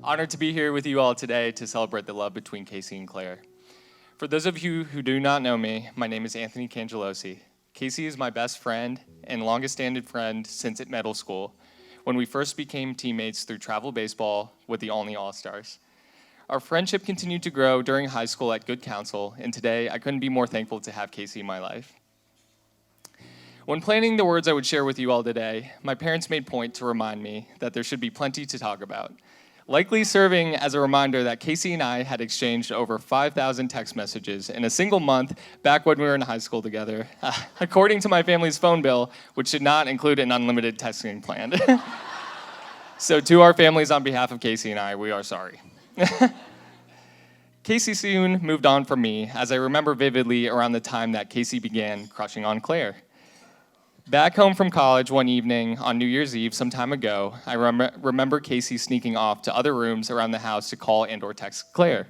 Honored to be here with you all today to celebrate the love between Casey and Clare. For those of you who do not know me, my name is Anthony Cangelosi. Casey is my best friend and longest-standing friend since at middle school, when we first became teammates through travel baseball with the Olney All-Stars. Our friendship continued to grow during high school at Good Counsel, and today I couldn't be more thankful to have Casey in my life. When planning the words I would share with you all today, my parents made point to remind me that there should be plenty to talk about, likely serving as a reminder that Casey and I had exchanged over 5,000 text messages in a single month back when we were in high school together, according to my family's phone bill, which did not include an unlimited texting plan. So to our families, on behalf of Casey and I, we are sorry. Casey soon moved on from me, as I remember vividly around the time that Casey began crushing on Clare. Back home from college one evening on New Year's Eve some time ago, I remember Casey sneaking off to other rooms around the house to call and or text Clare.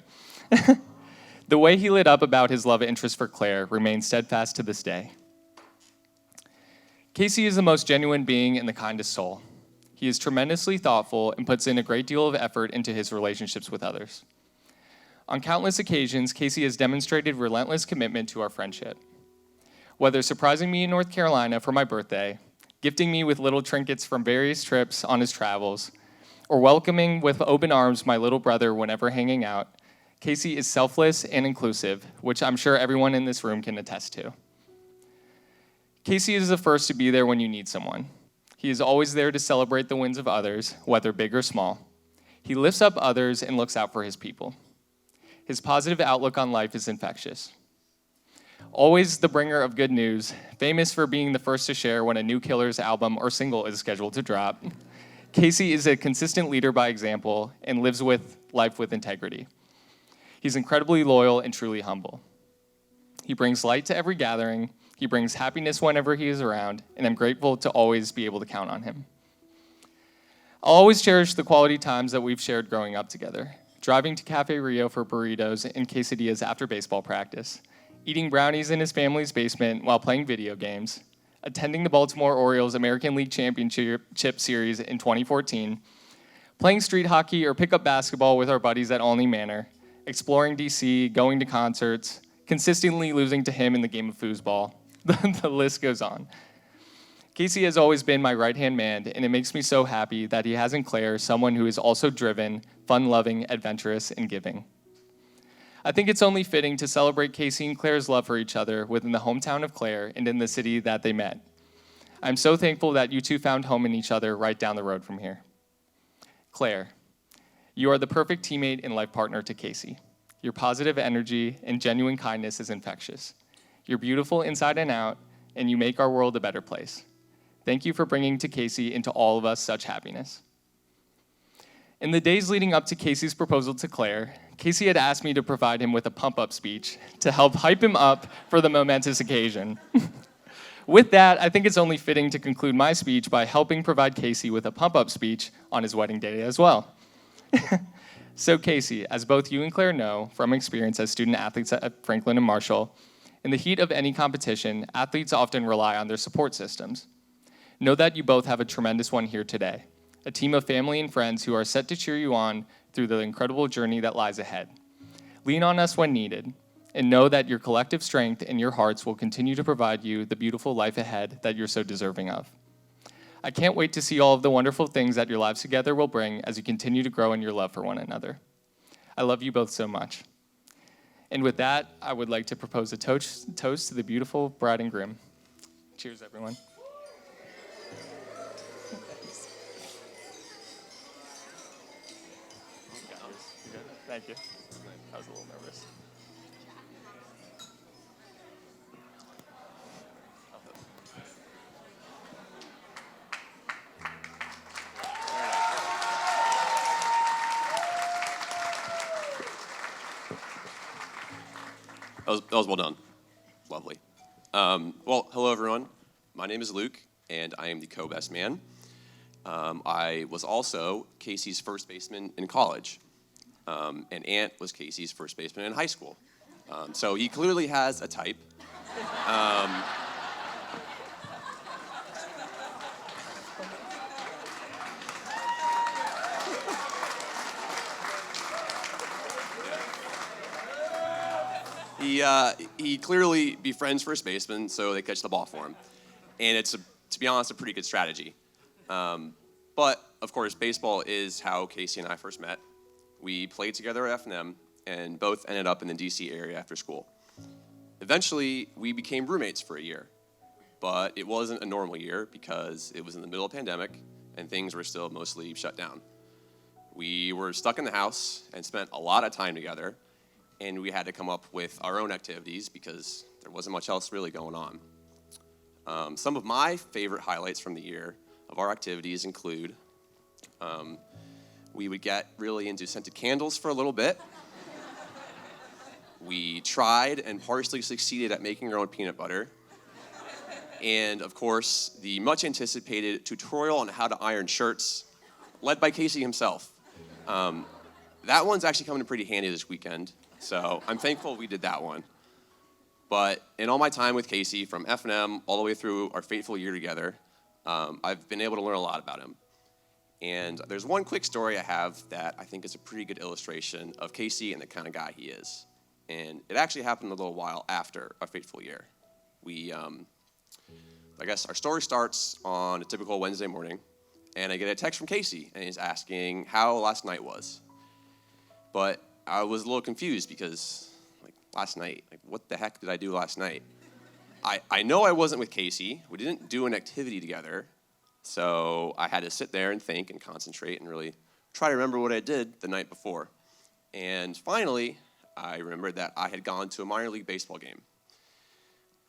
The way he lit up about his love interest for Clare remains steadfast to this day. Casey is the most genuine being and the kindest soul. He is tremendously thoughtful and puts in a great deal of effort into his relationships with others. On countless occasions, Casey has demonstrated relentless commitment to our friendship. Whether surprising me in North Carolina for my birthday, gifting me with little trinkets from various trips on his travels, or welcoming with open arms my little brother whenever hanging out, Casey is selfless and inclusive, which I'm sure everyone in this room can attest to. Casey is the first to be there when you need someone. He is always there to celebrate the wins of others, whether big or small. He lifts up others and looks out for his people. His positive outlook on life is infectious. Always the bringer of good news, famous for being the first to share when a new Killers album or single is scheduled to drop, Casey is a consistent leader by example and lives life with integrity. He's incredibly loyal and truly humble. He brings light to every gathering, he brings happiness whenever he is around, and I'm grateful to always be able to count on him. I'll always cherish the quality times that we've shared growing up together, driving to Cafe Rio for burritos and quesadillas after baseball practice, eating brownies in his family's basement while playing video games, attending the Baltimore Orioles American League Championship Series in 2014, playing street hockey or pickup basketball with our buddies at Olney Manor, exploring DC, going to concerts, consistently losing to him in the game of foosball. The list goes on. Casey has always been my right-hand man, and it makes me so happy that he has in Clare someone who is also driven, fun-loving, adventurous, and giving. I think it's only fitting to celebrate Casey and Clare's love for each other within the hometown of Clare and in the city that they met. I'm so thankful that you two found home in each other right down the road from here. Clare, you are the perfect teammate and life partner to Casey. Your positive energy and genuine kindness is infectious. You're beautiful inside and out, and you make our world a better place. Thank you for bringing to Casey and to all of us such happiness. In the days leading up to Casey's proposal to Clare, Casey had asked me to provide him with a pump-up speech to help hype him up for the momentous occasion. With that, I think it's only fitting to conclude my speech by helping provide Casey with a pump-up speech on his wedding day as well. So Casey, as both you and Clare know from experience as student athletes at Franklin and Marshall, in the heat of any competition, athletes often rely on their support systems. Know that you both have a tremendous one here today. A team of family and friends who are set to cheer you on through the incredible journey that lies ahead. Lean on us when needed, and know that your collective strength and your hearts will continue to provide you the beautiful life ahead that you're so deserving of. I can't wait to see all of the wonderful things that your lives together will bring as you continue to grow in your love for one another. I love you both so much. And with that, I would like to propose a toast to the beautiful bride and groom. Cheers, everyone. Thank you. I was a little nervous. That was well done. Lovely. Well, hello, everyone. My name is Luke, and I am the co-best man. I was also Casey's first baseman in college. And Ant was Casey's first baseman in high school. So he clearly has a type. He clearly befriends first baseman, so they catch the ball for him. And it's, to be honest, a pretty good strategy. But, of course, baseball is how Casey and I first met. We played together at F&M and both ended up in the D.C. area after school. Eventually, we became roommates for a year. But it wasn't a normal year because it was in the middle of the pandemic and things were still mostly shut down. We were stuck in the house and spent a lot of time together, and we had to come up with our own activities because there wasn't much else really going on. Some of my favorite highlights from the year of our activities include we would get really into scented candles for a little bit. We tried and partially succeeded at making our own peanut butter. And, of course, the much-anticipated tutorial on how to iron shirts, led by Casey himself. That one's actually coming in pretty handy this weekend, so I'm thankful we did that one. But in all my time with Casey, from F&M all the way through our fateful year together, I've been able to learn a lot about him. And there's one quick story I have that I think is a pretty good illustration of Casey and the kind of guy he is. And it actually happened a little while after our fateful year. I guess our story starts on a typical Wednesday morning, and I get a text from Casey, and he's asking how last night was. But I was a little confused because, last night, what the heck did I do last night? I know I wasn't with Casey. We didn't do an activity together, so I had to sit there and think and concentrate and really try to remember what I did the night before. And finally, I remembered that I had gone to a minor league baseball game.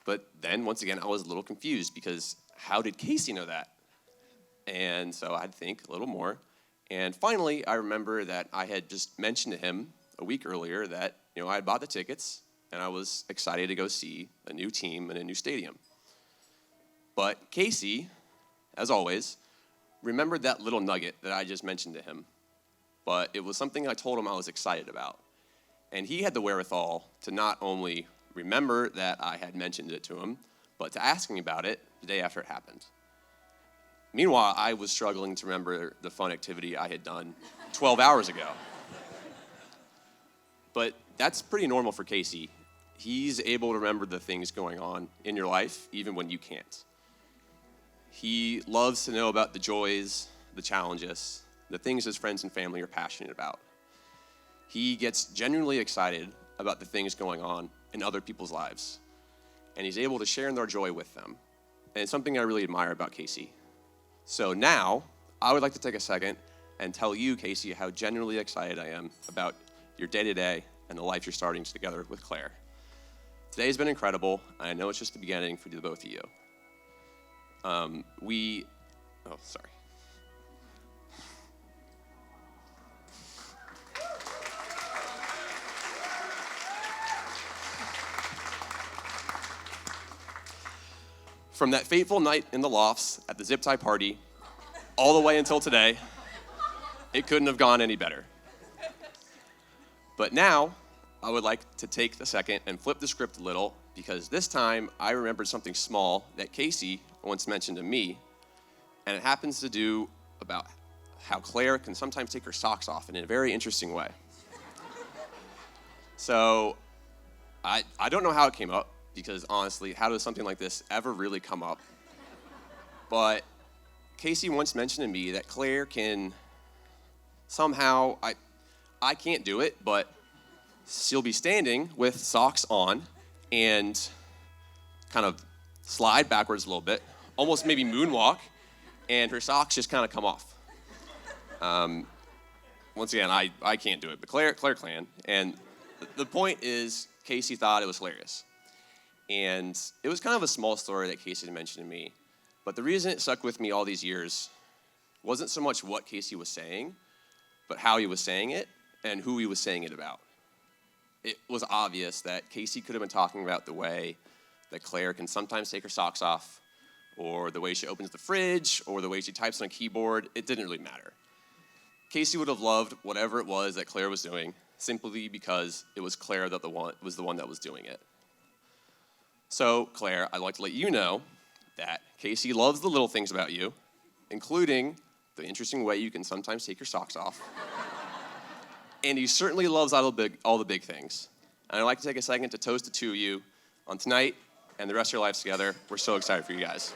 But then, once again, I was a little confused because how did Casey know that? And so I had to think a little more. And finally, I remember that I had just mentioned to him a week earlier that, I had bought the tickets and I was excited to go see a new team in a new stadium. But Casey, as always, remembered that little nugget that I just mentioned to him. But it was something I told him I was excited about. And he had the wherewithal to not only remember that I had mentioned it to him, but to ask me about it the day after it happened. Meanwhile, I was struggling to remember the fun activity I had done 12 hours ago. But that's pretty normal for Casey. He's able to remember the things going on in your life, even when you can't. He loves to know about the joys, the challenges, the things his friends and family are passionate about. He gets genuinely excited about the things going on in other people's lives, and he's able to share in their joy with them. And it's something I really admire about Casey. So now, I would like to take a second and tell you, Casey, how genuinely excited I am about your day-to-day and the life you're starting together with Claire. Today's been incredible, and I know it's just the beginning for the both of you. From that fateful night in the lofts at the zip tie party, all the way until today, it couldn't have gone any better. But now, I would like to take a second and flip the script a little, because this time I remembered something small that Casey once mentioned to me, and it happens to do about how Claire can sometimes take her socks off in a very interesting way. So, I don't know how it came up, because honestly, how does something like this ever really come up? But Casey once mentioned to me that Claire can somehow, I can't do it, but she'll be standing with socks on and kind of slide backwards a little bit, almost maybe moonwalk, and her socks just kind of come off. Once again, I can't do it, but Claire can. And the point is, Casey thought it was hilarious. And it was kind of a small story that Casey had mentioned to me. But the reason it stuck with me all these years wasn't so much what Casey was saying, but how he was saying it and who he was saying it about. It was obvious that Casey could have been talking about the way that Claire can sometimes take her socks off, or the way she opens the fridge, or the way she types on a keyboard. It didn't really matter. Casey would have loved whatever it was that Claire was doing, simply because it was Claire that was the one that was doing it. So, Claire, I'd like to let you know that Casey loves the little things about you, including the interesting way you can sometimes take your socks off. And he certainly loves all the big things. And I'd like to take a second to toast the two of you on tonight and the rest of your lives together. We're so excited for you guys.